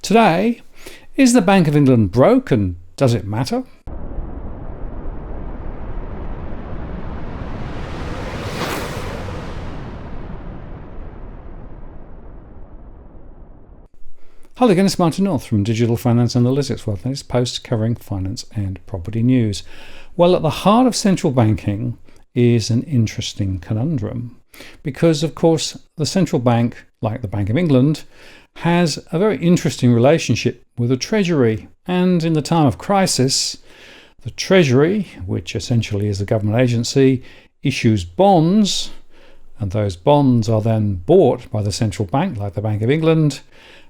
Today, is the Bank of England broke and does it matter? Hello again, it's Martin North from Digital Finance Analytics, world's latest post covering finance and property news. Well, at the heart of central banking is an interesting conundrum because, of course, the central bank, like the Bank of England, has a very interesting relationship with the Treasury. And in the time of crisis, the Treasury, which essentially is a government agency, issues bonds, and those bonds are then bought by the central bank, like the Bank of England,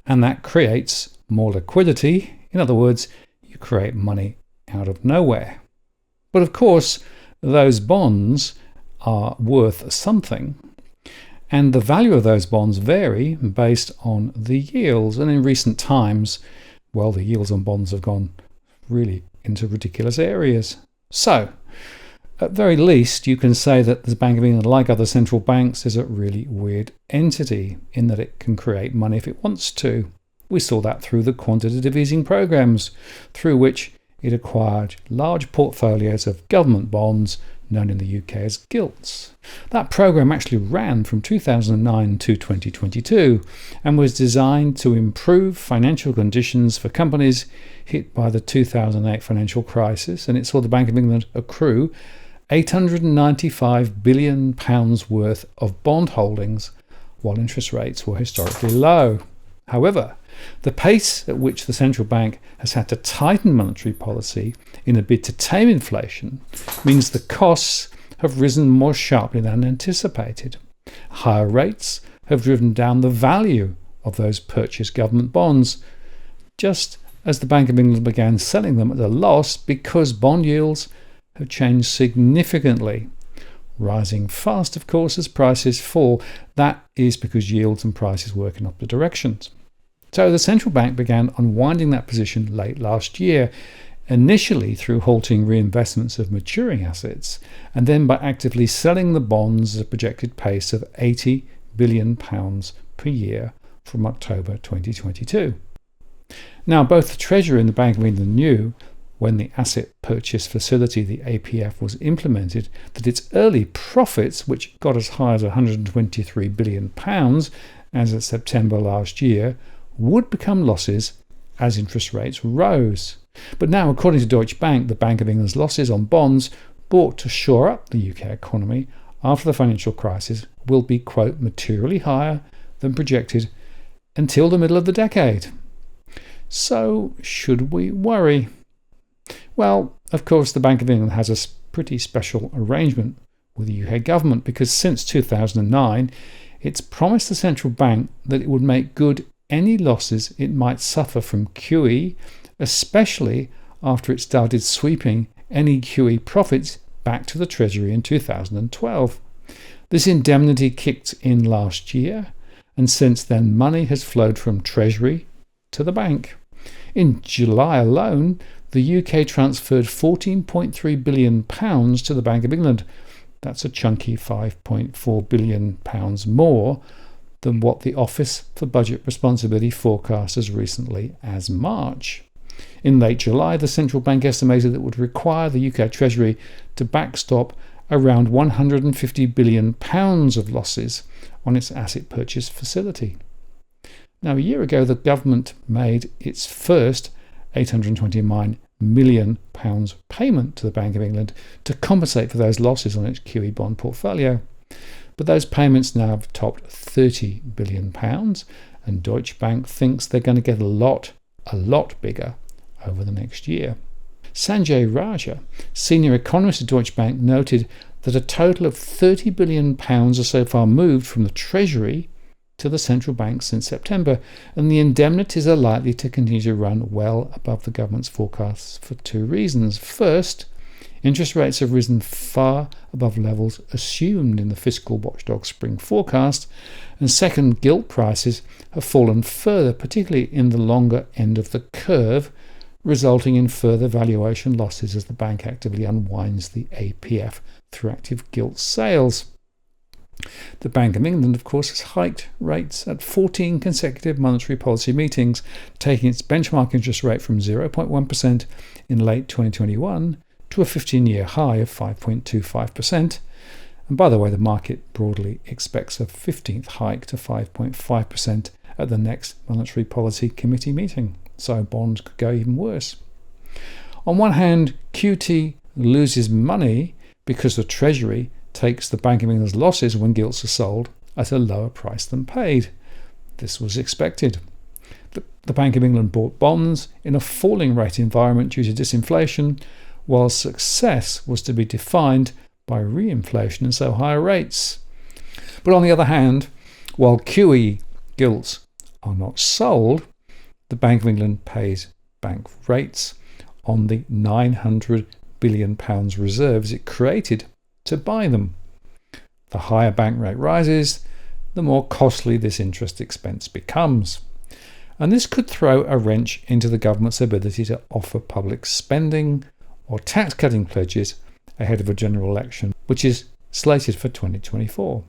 and that creates more liquidity. In other words, you create money out of nowhere. But of course, those bonds are worth something, and the value of those bonds vary based on the yields. And in recent times, well, the yields on bonds have gone really into ridiculous areas. So, at very least, you can say that the Bank of England, like other central banks, is a really weird entity in that it can create money if it wants to. We saw that through the quantitative easing programs, through which it acquired large portfolios of government bonds, known in the UK as gilts. That program actually ran from 2009 to 2022 and was designed to improve financial conditions for companies hit by the 2008 financial crisis, and it saw the Bank of England accrue £895 billion worth of bond holdings while interest rates were historically low. However, the pace at which the central bank has had to tighten monetary policy in a bid to tame inflation means the costs have risen more sharply than anticipated. Higher rates have driven down the value of those purchased government bonds, just as the Bank of England began selling them at a loss because bond yields have changed significantly, rising fast, of course, as prices fall. That is because yields and prices work in opposite directions. So the central bank began unwinding that position late last year, initially through halting reinvestments of maturing assets, and then by actively selling the bonds at a projected pace of £80 billion per year from October 2022. Now, both the Treasury and the Bank of England knew when the Asset Purchase Facility, the APF, was implemented, that its early profits, which got as high as £123 billion as of September last year, would become losses as interest rates rose. But now, according to Deutsche Bank, the Bank of England's losses on bonds bought to shore up the UK economy after the financial crisis will be, quote, materially higher than projected until the middle of the decade. So, should we worry? Well, of course, the Bank of England has a pretty special arrangement with the UK government because since 2009, it's promised the central bank that it would make good any losses it might suffer from QE, especially after it started sweeping any QE profits back to the Treasury in 2012. This indemnity kicked in last year, and since then money has flowed from Treasury to the bank. In July alone, the UK transferred £14.3 billion to the Bank of England. That's a chunky £5.4 billion more than what the Office for Budget Responsibility forecast as recently as March. In late July, the central bank estimated that it would require the UK Treasury to backstop around £150 billion of losses on its asset purchase facility. Now, a year ago, the government made its first £829 million payment to the Bank of England to compensate for those losses on its QE bond portfolio. But those payments now have topped £30 billion, and Deutsche Bank thinks they're going to get a lot bigger over the next year. Sanjay Raja, senior economist at Deutsche Bank, noted that a total of £30 billion are so far moved from the Treasury to the central bank since September, and the indemnities are likely to continue to run well above the government's forecasts for two reasons. First, interest rates have risen far above levels assumed in the fiscal watchdog spring forecast, and second, gilt prices have fallen further, particularly in the longer end of the curve, resulting in further valuation losses as the bank actively unwinds the APF through active gilt sales. The Bank of England, of course, has hiked rates at 14 consecutive monetary policy meetings, taking its benchmark interest rate from 0.1% in late 2021 to a 15-year high of 5.25%. And by the way, the market broadly expects a 15th hike to 5.5% at the next Monetary Policy Committee meeting. So bonds could go even worse. On one hand, QT loses money because the Treasury takes the Bank of England's losses when gilts are sold at a lower price than paid. This was expected. The Bank of England bought bonds in a falling rate environment due to disinflation, while success was to be defined by reinflation and so higher rates. But on the other hand, while QE gilts are not sold, the Bank of England pays bank rates on the £900 billion reserves it created to buy them. The higher bank rate rises, the more costly this interest expense becomes. And this could throw a wrench into the government's ability to offer public spending or tax-cutting pledges ahead of a general election, which is slated for 2024.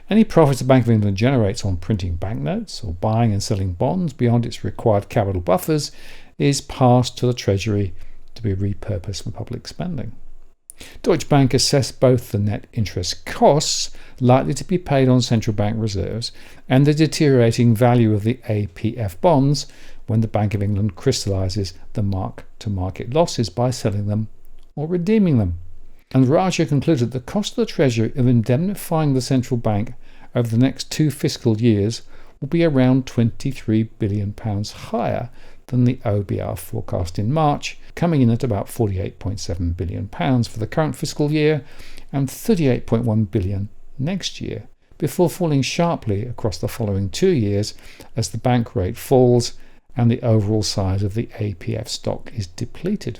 Any profits the Bank of England generates on printing banknotes or buying and selling bonds beyond its required capital buffers is passed to the Treasury to be repurposed for public spending. Deutsche Bank assessed both the net interest costs likely to be paid on central bank reserves and the deteriorating value of the APF bonds when the Bank of England crystallises the mark-to-market losses by selling them or redeeming them. And Raja concluded the cost of the Treasury of indemnifying the central bank over the next 2 fiscal years will be around £23 billion higher than the OBR forecast in March, coming in at about £48.7 billion for the current fiscal year and £38.1 billion next year, before falling sharply across the following 2 years as the bank rate falls and the overall size of the APF stock is depleted.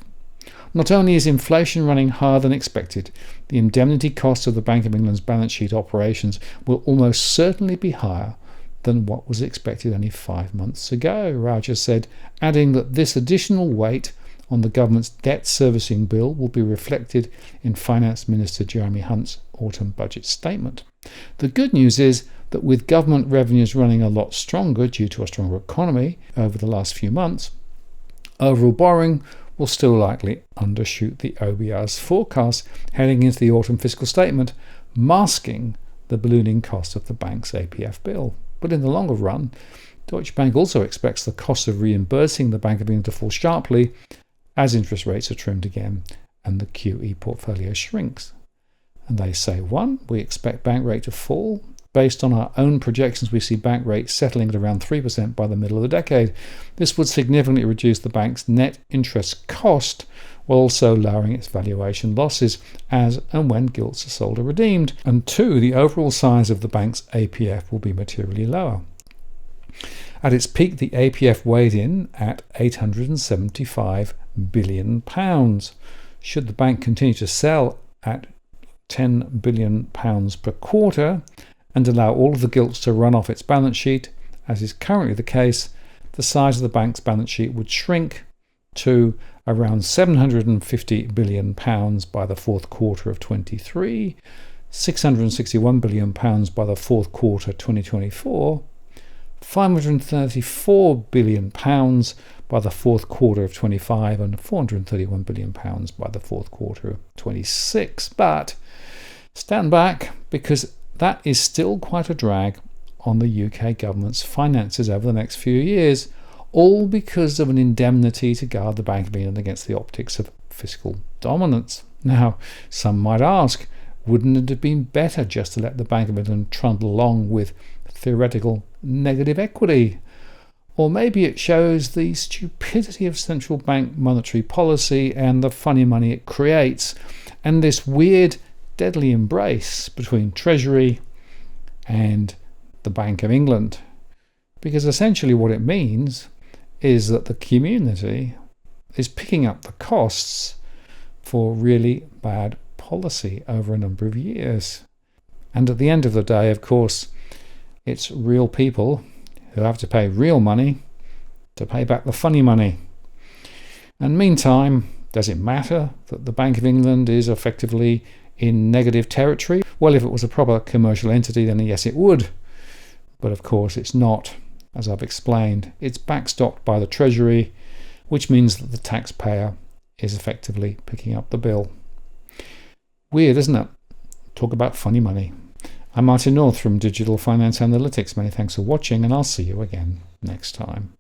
Not only is inflation running higher than expected, the indemnity costs of the Bank of England's balance sheet operations will almost certainly be higher than what was expected only 5 months ago, Raja said, adding that this additional weight on the government's debt servicing bill will be reflected in Finance Minister Jeremy Hunt's autumn budget statement. The good news is that with government revenues running a lot stronger due to a stronger economy over the last few months, overall borrowing will still likely undershoot the OBR's forecast heading into the autumn fiscal statement, masking the ballooning cost of the bank's APF bill. But in the longer run, Deutsche Bank also expects the cost of reimbursing the Bank of England to fall sharply as interest rates are trimmed again and the QE portfolio shrinks. And they say, 1, we expect bank rate to fall. Based on our own projections, we see bank rates settling at around 3% by the middle of the decade. This would significantly reduce the bank's net interest cost while also lowering its valuation losses as and when gilts are sold or redeemed. And 2, the overall size of the bank's APF will be materially lower. At its peak, the APF weighed in at £875 billion. Should the bank continue to sell at £10 billion per quarter and allow all of the gilts to run off its balance sheet, as is currently the case, the size of the bank's balance sheet would shrink to around £750 billion by the fourth quarter of 23, £661 billion by the fourth quarter 2024, £534 billion by the fourth quarter of 25 and £431 billion by the fourth quarter of 26. But stand back, because that is still quite a drag on the UK government's finances over the next few years, all because of an indemnity to guard the Bank of England against the optics of fiscal dominance. Now, some might ask, wouldn't it have been better just to let the Bank of England trundle along with theoretical negative equity? Or maybe it shows the stupidity of central bank monetary policy and the funny money it creates, and this weird, deadly embrace between Treasury and the Bank of England. Because essentially what it means is that the community is picking up the costs for really bad policy over a number of years. And at the end of the day, of course, it's real people who have to pay real money to pay back the funny money. And meantime, does it matter that the Bank of England is effectively in negative territory? Well, if it was a proper commercial entity, then yes, it would. But of course, it's not. As I've explained, it's backstopped by the Treasury, which means that the taxpayer is effectively picking up the bill. Weird, isn't it? Talk about funny money. I'm Martin North from Digital Finance Analytics. Many thanks for watching, and I'll see you again next time.